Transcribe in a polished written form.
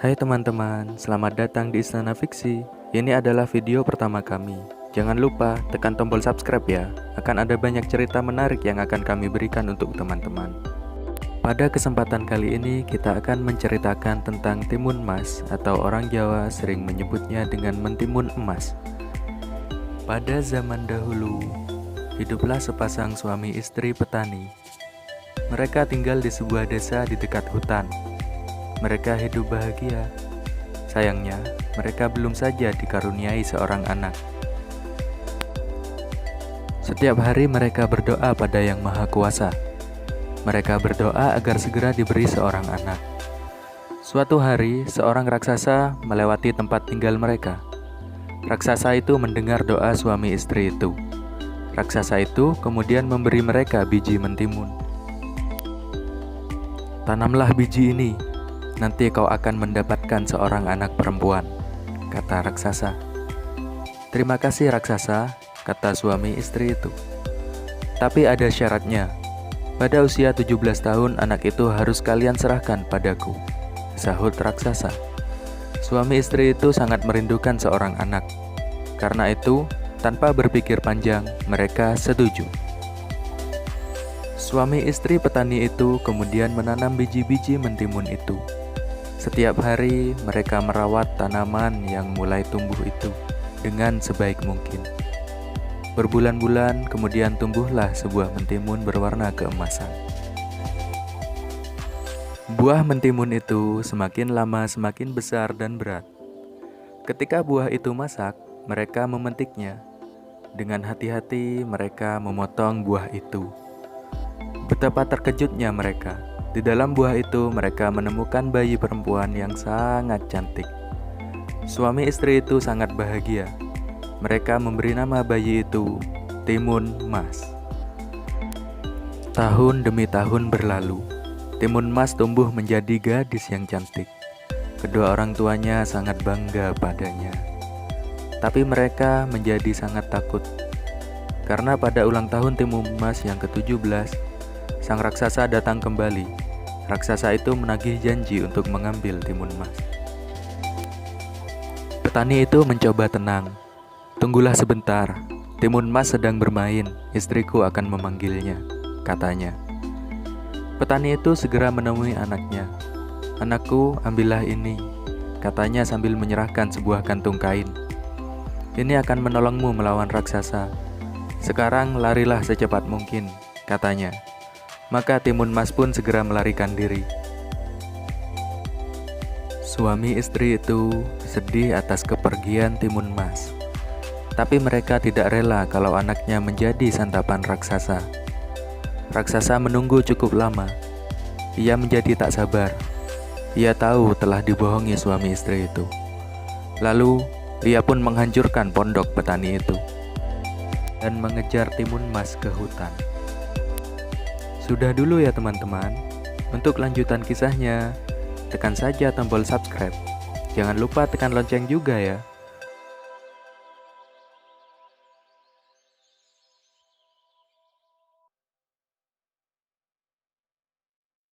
Hai teman-teman, selamat datang di Istana Fiksi. Ini adalah video pertama kami. Jangan lupa tekan tombol subscribe ya. Akan ada banyak cerita menarik yang akan kami berikan untuk teman-teman. Pada kesempatan kali ini kita akan menceritakan tentang timun mas, atau orang Jawa sering menyebutnya dengan mentimun emas. Pada zaman dahulu, hiduplah sepasang suami istri petani. Mereka tinggal di sebuah desa di dekat hutan. Mereka hidup bahagia. Sayangnya, mereka belum saja dikaruniai seorang anak. Setiap hari mereka berdoa pada Yang Maha Kuasa. Mereka berdoa agar segera diberi seorang anak. Suatu hari, seorang raksasa melewati tempat tinggal mereka. Raksasa itu mendengar doa suami istri itu. Raksasa itu kemudian memberi mereka biji mentimun. "Tanamlah biji ini. Nanti kau akan mendapatkan seorang anak perempuan," kata raksasa. "Terima kasih raksasa," kata suami istri itu. "Tapi ada syaratnya. Pada usia 17 tahun anak itu harus kalian serahkan padaku," sahut raksasa. Suami istri itu sangat merindukan seorang anak. Karena itu, tanpa berpikir panjang, mereka setuju. Suami istri petani itu kemudian menanam biji-biji mentimun itu. Setiap hari mereka merawat tanaman yang mulai tumbuh itu dengan sebaik mungkin. Berbulan-bulan kemudian tumbuhlah sebuah mentimun berwarna keemasan. Buah mentimun itu semakin lama semakin besar dan berat. Ketika buah itu masak, mereka memetiknya. Dengan hati-hati mereka memotong buah itu. Betapa terkejutnya mereka. Di dalam buah itu mereka menemukan bayi perempuan yang sangat cantik. Suami istri itu sangat bahagia. Mereka memberi nama bayi itu Timun Mas. Tahun demi tahun berlalu. Timun Mas tumbuh menjadi gadis yang cantik. Kedua orang tuanya sangat bangga padanya. Tapi mereka menjadi sangat takut. Karena pada ulang tahun Timun Mas yang ke-17, sang raksasa datang kembali. Raksasa itu menagih janji untuk mengambil timun mas. Petani itu mencoba tenang. "Tunggulah sebentar, timun mas sedang bermain, istriku akan memanggilnya," katanya. Petani itu segera menemui anaknya. "Anakku, ambillah ini," katanya sambil menyerahkan sebuah kantung kain. "Ini akan menolongmu melawan raksasa. Sekarang larilah secepat mungkin," katanya. Maka timun mas pun segera melarikan diri. Suami istri itu sedih atas kepergian timun mas. Tapi mereka tidak rela kalau anaknya menjadi santapan raksasa. Raksasa menunggu cukup lama. Ia menjadi tak sabar. Ia tahu telah dibohongi suami istri itu. Lalu, ia pun menghancurkan pondok petani itu dan mengejar timun mas ke hutan. Sudah dulu ya teman-teman. Untuk lanjutan kisahnya, tekan saja tombol subscribe. Jangan lupa tekan lonceng juga ya.